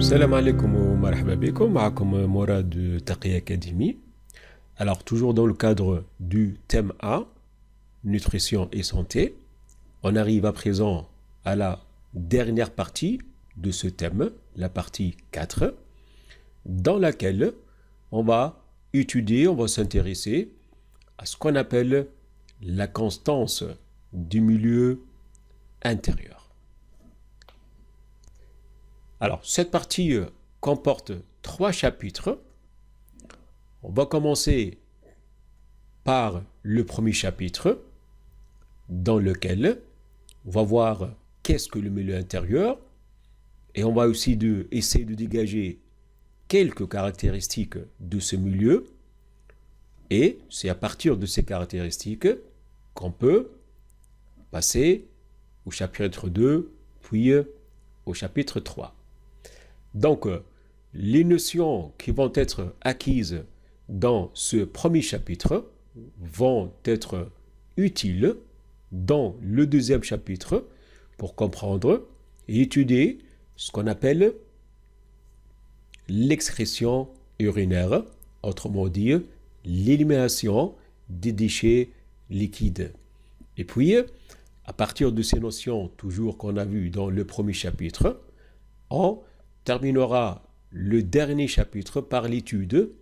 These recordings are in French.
Salam alaikum wa marhaba bikum, ma'akum Mourad de Taqi Academy. Alors, toujours dans le cadre du thème A, nutrition et santé, on arrive à présent à la dernière partie de ce thème, la partie 4, dans laquelle on va étudier, on va s'intéresser à ce qu'on appelle la constance du milieu intérieur. Alors, cette partie comporte 3 chapitres. On va commencer par le premier chapitre, dans lequel on va voir qu'est-ce que le milieu intérieur, et on va aussi essayer de dégager quelques caractéristiques de ce milieu, et c'est à partir de ces caractéristiques qu'on peut passer au chapitre 2, puis au chapitre 3. Donc, les notions qui vont être acquises dans ce premier chapitre vont être utiles dans le deuxième chapitre pour comprendre et étudier ce qu'on appelle l'excrétion urinaire, autrement dit, l'élimination des déchets liquides. Et puis, à partir de ces notions, toujours qu'on a vues dans le premier chapitre, on terminera le dernier chapitre par l'étude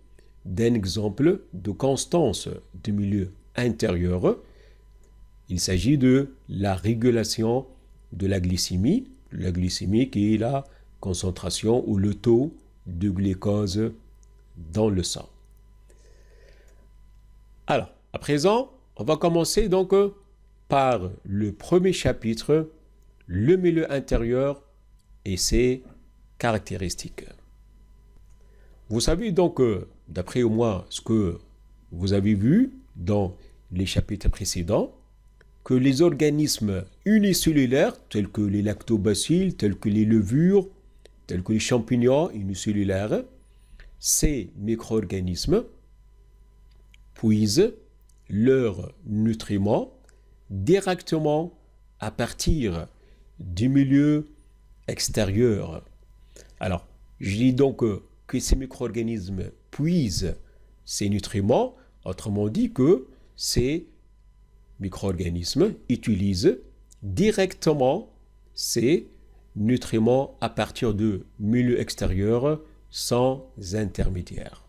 d'un exemple de constance du milieu intérieur. Il s'agit de la régulation de la glycémie qui est la concentration ou le taux de glucose dans le sang. Alors, à présent, on va commencer donc par le premier chapitre, le milieu intérieur et ses caractéristiques. Vous savez donc, d'après au moins ce que vous avez vu dans les chapitres précédents, que les organismes unicellulaires, tels que les lactobacilles, tels que les levures, tels que les champignons unicellulaires, ces micro-organismes puisent leurs nutriments directement à partir du milieu extérieur. Alors, je dis donc que ces micro-organismes puisent ces nutriments, autrement dit que ces micro-organismes utilisent directement ces nutriments à partir de milieu extérieur sans intermédiaire.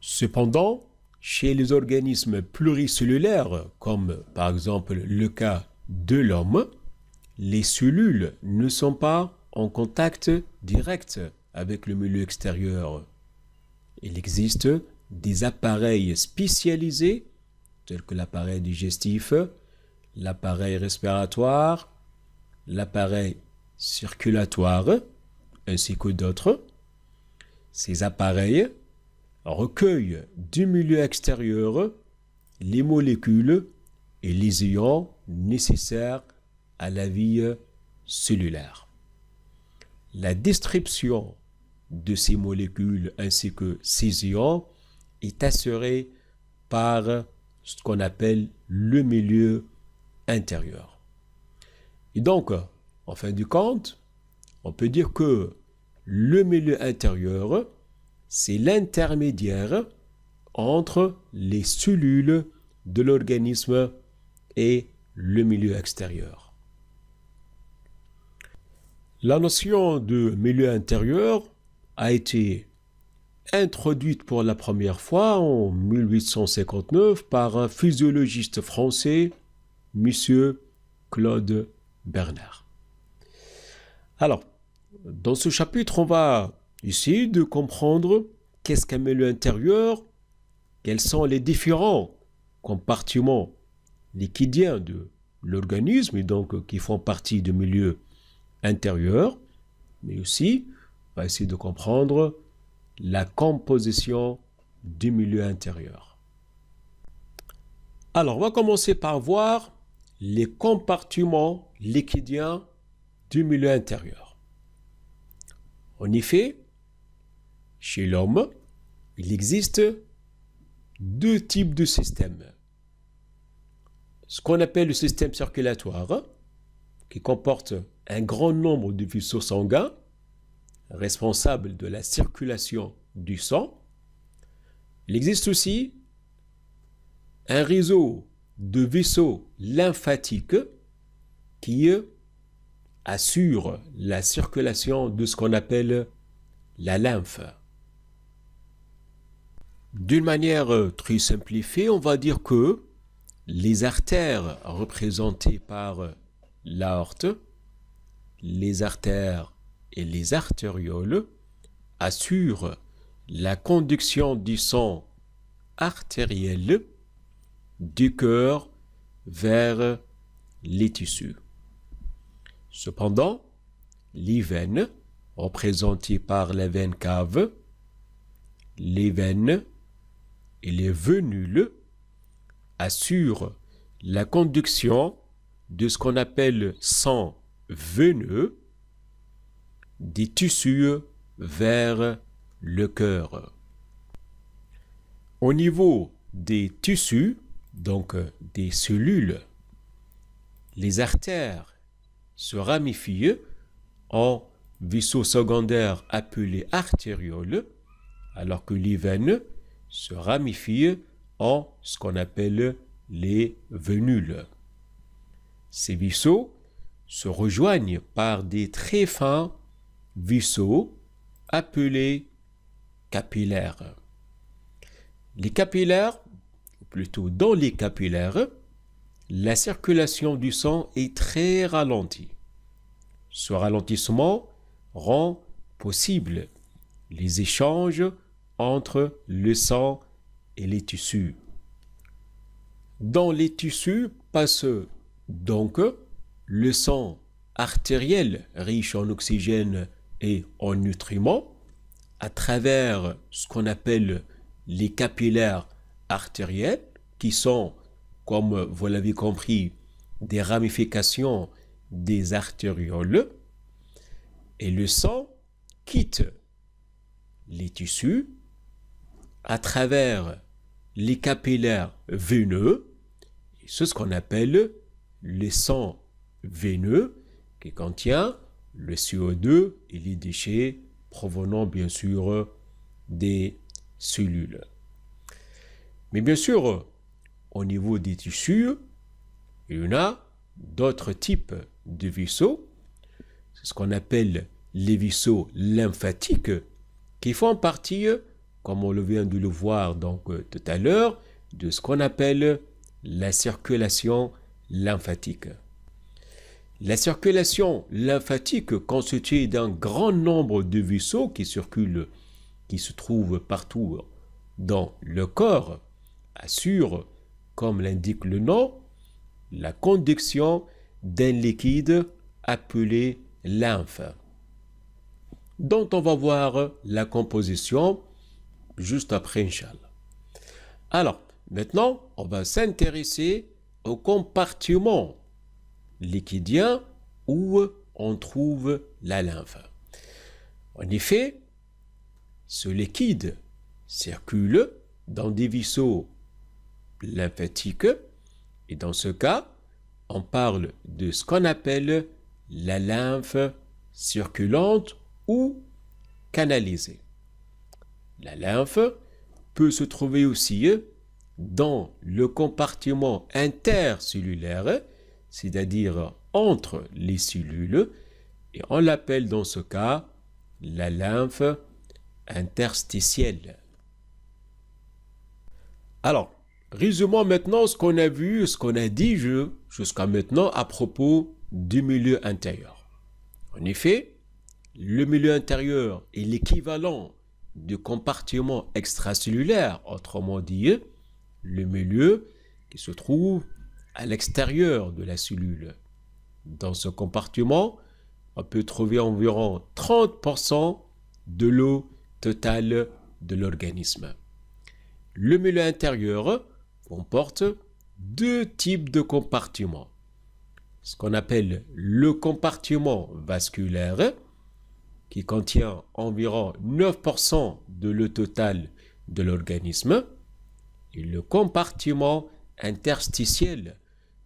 Cependant, chez les organismes pluricellulaires, comme par exemple le cas de l'homme, les cellules ne sont pas en contact direct avec le milieu extérieur. Il existe des appareils spécialisés, tels que l'appareil digestif, l'appareil respiratoire, l'appareil circulatoire, ainsi que d'autres. Ces appareils recueillent du milieu extérieur les molécules et les ions nécessaires à la vie cellulaire. La description de ces molécules ainsi que ces ions est assurée par ce qu'on appelle le milieu intérieur. Et donc, en fin de compte, on peut dire que le milieu intérieur, c'est l'intermédiaire entre les cellules de l'organisme et le milieu extérieur. La notion de milieu intérieur a été introduite pour la première fois en 1859 par un physiologiste français, M. Claude Bernard. Alors, dans ce chapitre, on va essayer de comprendre qu'est-ce qu'un milieu intérieur, quels sont les différents compartiments liquidiens de l'organisme et donc qui font partie du milieu intérieur, mais aussi on va essayer de comprendre la composition du milieu intérieur. Alors, on va commencer par voir les compartiments liquidiens du milieu intérieur. En effet, chez l'homme, il existe 2 types de systèmes. Ce qu'on appelle le système circulatoire, qui comporte un grand nombre de vaisseaux sanguins, responsable de la circulation du sang. Il existe aussi un réseau de vaisseaux lymphatiques qui assure la circulation de ce qu'on appelle la lymphe. D'une manière très simplifiée, on va dire que les artères représentées par l'aorte, les artères et les artérioles assurent la conduction du sang artériel du cœur vers les tissus. Cependant, les veines, représentées par la veine cave, les veines et les vénules assurent la conduction de ce qu'on appelle sang veineux des tissus vers le cœur. Au niveau des tissus, donc des cellules, les artères se ramifient en vaisseaux secondaires appelés artérioles, alors que les veines se ramifient en ce qu'on appelle les vénules. Ces vaisseaux se rejoignent par des très fins vaisseaux appelés capillaires. Les capillaires, ou plutôt dans les capillaires, la circulation du sang est très ralentie. Ce ralentissement rend possible les échanges entre le sang et les tissus. Dans les tissus passe donc le sang artériel riche en oxygène et en nutriments à travers ce qu'on appelle les capillaires artériels qui sont, comme vous l'avez compris, des ramifications des artérioles, et le sang quitte les tissus à travers les capillaires veineux, et c'est ce qu'on appelle le sang veineux qui contient le CO2 et les déchets provenant bien sûr des cellules. Mais bien sûr, au niveau des tissus, il y en a d'autres types de vaisseaux, c'est ce qu'on appelle les vaisseaux lymphatiques, qui font partie, comme on vient de le voir donc tout à l'heure, de ce qu'on appelle la circulation lymphatique. La circulation lymphatique, constituée d'un grand nombre de vaisseaux qui circulent, qui se trouvent partout dans le corps, assure, comme l'indique le nom, la conduction d'un liquide appelé lymphe, dont on va voir la composition juste après, Inch'Allah. Alors, maintenant, on va s'intéresser au compartiment liquidien où on trouve la lymphe. En effet, ce liquide circule dans des vaisseaux lymphatiques et dans ce cas, on parle de ce qu'on appelle la lymphe circulante ou canalisée. La lymphe peut se trouver aussi dans le compartiment intercellulaire, c'est-à-dire entre les cellules, et on l'appelle dans ce cas la lymphe interstitielle. Alors, résumons maintenant ce qu'on a vu, ce qu'on a dit jusqu'à maintenant à propos du milieu intérieur. En effet, le milieu intérieur est l'équivalent du compartiment extracellulaire, autrement dit, le milieu qui se trouve à l'extérieur de la cellule. Dans ce compartiment, on peut trouver environ 30% de l'eau totale de l'organisme. Le milieu intérieur comporte deux types de compartiments. Ce qu'on appelle le compartiment vasculaire, qui contient environ 9% de l'eau totale de l'organisme, et le compartiment interstitiel,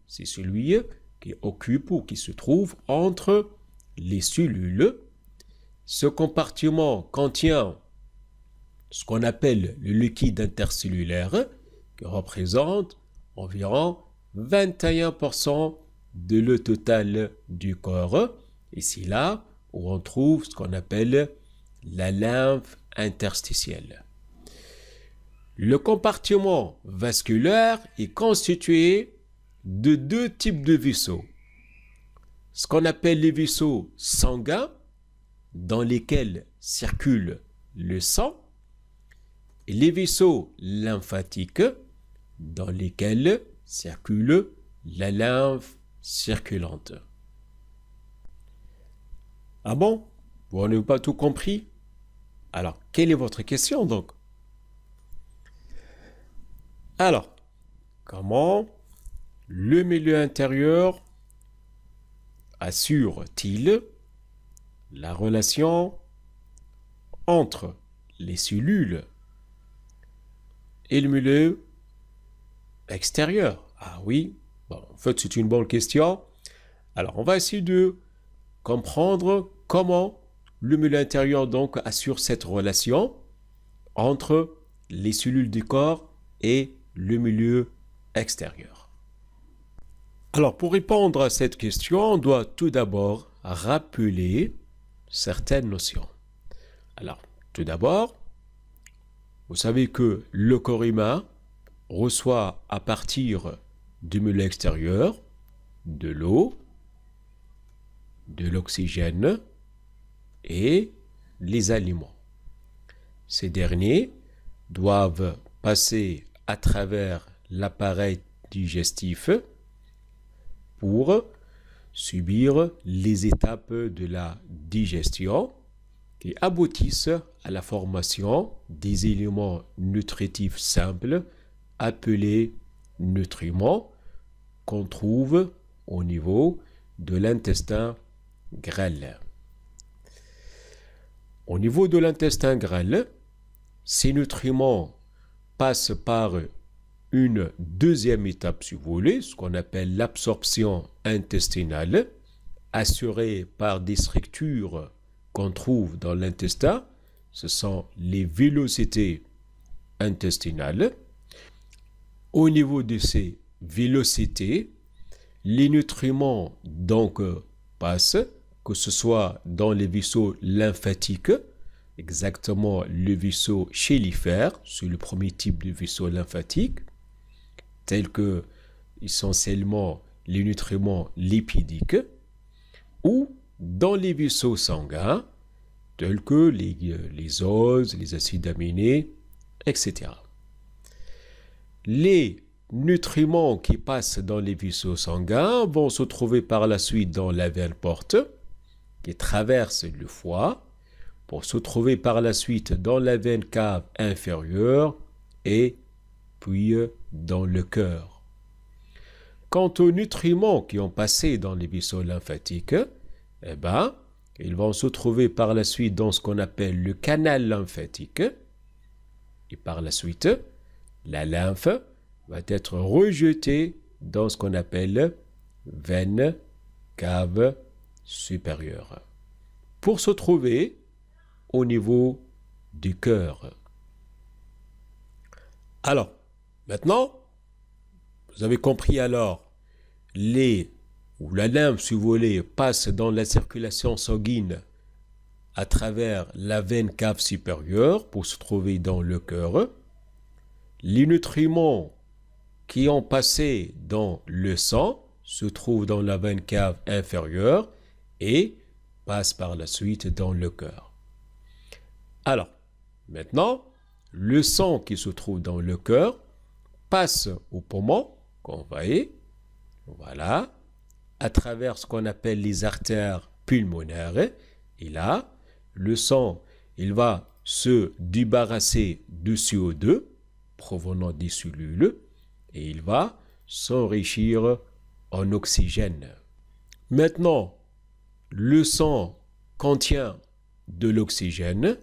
c'est celui qui occupe ou qui se trouve entre les cellules, ce compartiment contient ce qu'on appelle le liquide intercellulaire, qui représente environ 21% de l'eau totale du corps. Et c'est là où on trouve ce qu'on appelle la lymphe interstitielle. Le compartiment vasculaire est constitué de deux types de vaisseaux. Ce qu'on appelle les vaisseaux sanguins, dans lesquels circule le sang, et les vaisseaux lymphatiques, dans lesquels circule la lymphe circulante. Ah bon? Vous n'avez pas tout compris? Alors, quelle est votre question donc? Alors, comment le milieu intérieur assure-t-il la relation entre les cellules et le milieu extérieur? Ah oui, bon, en fait c'est une bonne question. Alors on va essayer de comprendre comment le milieu intérieur donc assure cette relation entre les cellules du corps et le milieu extérieur. Alors pour répondre à cette question, on doit tout d'abord rappeler certaines notions. Alors tout d'abord, vous savez que le corps humain reçoit à partir du milieu extérieur de l'eau, de l'oxygène et les aliments. Ces derniers doivent passer à travers l'appareil digestif pour subir les étapes de la digestion qui aboutissent à la formation des éléments nutritifs simples appelés nutriments qu'on trouve au niveau de l'intestin grêle. Au niveau de l'intestin grêle, ces nutriments passent par une deuxième étape, si vous voulez, ce qu'on appelle l'absorption intestinale, assurée par des structures qu'on trouve dans l'intestin. Ce sont les vélocités intestinales. Au niveau de ces vélocités, les nutriments donc passent, que ce soit dans les vaisseaux lymphatiques, exactement le vaisseau chélifère, c'est le premier type de vaisseau lymphatique, tels que essentiellement les nutriments lipidiques, ou dans les vaisseaux sanguins, tels que les os, les acides aminés, etc. Les nutriments qui passent dans les vaisseaux sanguins vont se trouver par la suite dans la veine porte, qui traverse le foie, pour se trouver par la suite dans la veine cave inférieure et puis dans le cœur. Quant aux nutriments qui ont passé dans les vaisseaux lymphatiques, ils vont se trouver par la suite dans ce qu'on appelle le canal lymphatique. Et par la suite, la lymphe va être rejetée dans ce qu'on appelle veine cave supérieure, pour se trouver au niveau du cœur. Alors, maintenant, vous avez compris alors, la lymphe, si vous voulez, passe dans la circulation sanguine à travers la veine cave supérieure pour se trouver dans le cœur. Les nutriments qui ont passé dans le sang se trouvent dans la veine cave inférieure et passent par la suite dans le cœur. Alors, maintenant, le sang qui se trouve dans le cœur passe au poumon, qu'on voit, voilà, à travers ce qu'on appelle les artères pulmonaires. Et là, le sang, il va se débarrasser de CO2 provenant des cellules et il va s'enrichir en oxygène. Maintenant, le sang contient de l'oxygène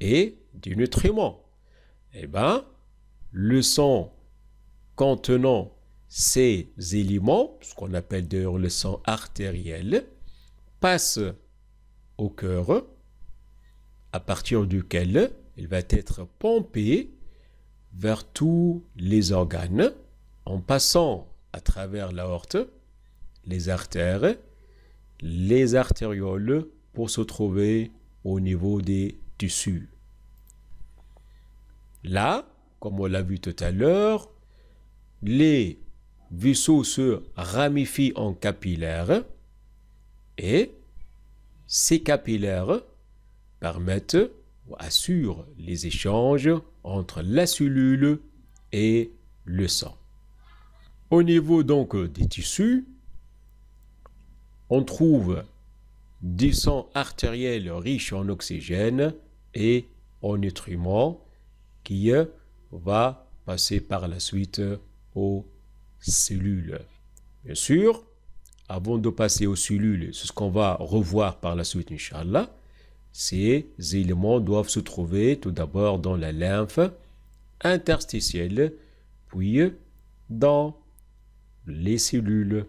et du nutriment. Le sang contenant ces éléments, ce qu'on appelle d'ailleurs le sang artériel, passe au cœur à partir duquel il va être pompé vers tous les organes en passant à travers l'aorte, les artères, les artérioles pour se trouver au niveau des tissus. Là, comme on l'a vu tout à l'heure, les vaisseaux se ramifient en capillaires et ces capillaires permettent ou assurent les échanges entre la cellule et le sang. Au niveau donc des tissus, on trouve du sang artériel riche en oxygène et en nutriments qui va passer par la suite aux cellules. Bien sûr, avant de passer aux cellules, c'est ce qu'on va revoir par la suite, Inch'Allah, ces éléments doivent se trouver tout d'abord dans la lymphe interstitielle, puis dans les cellules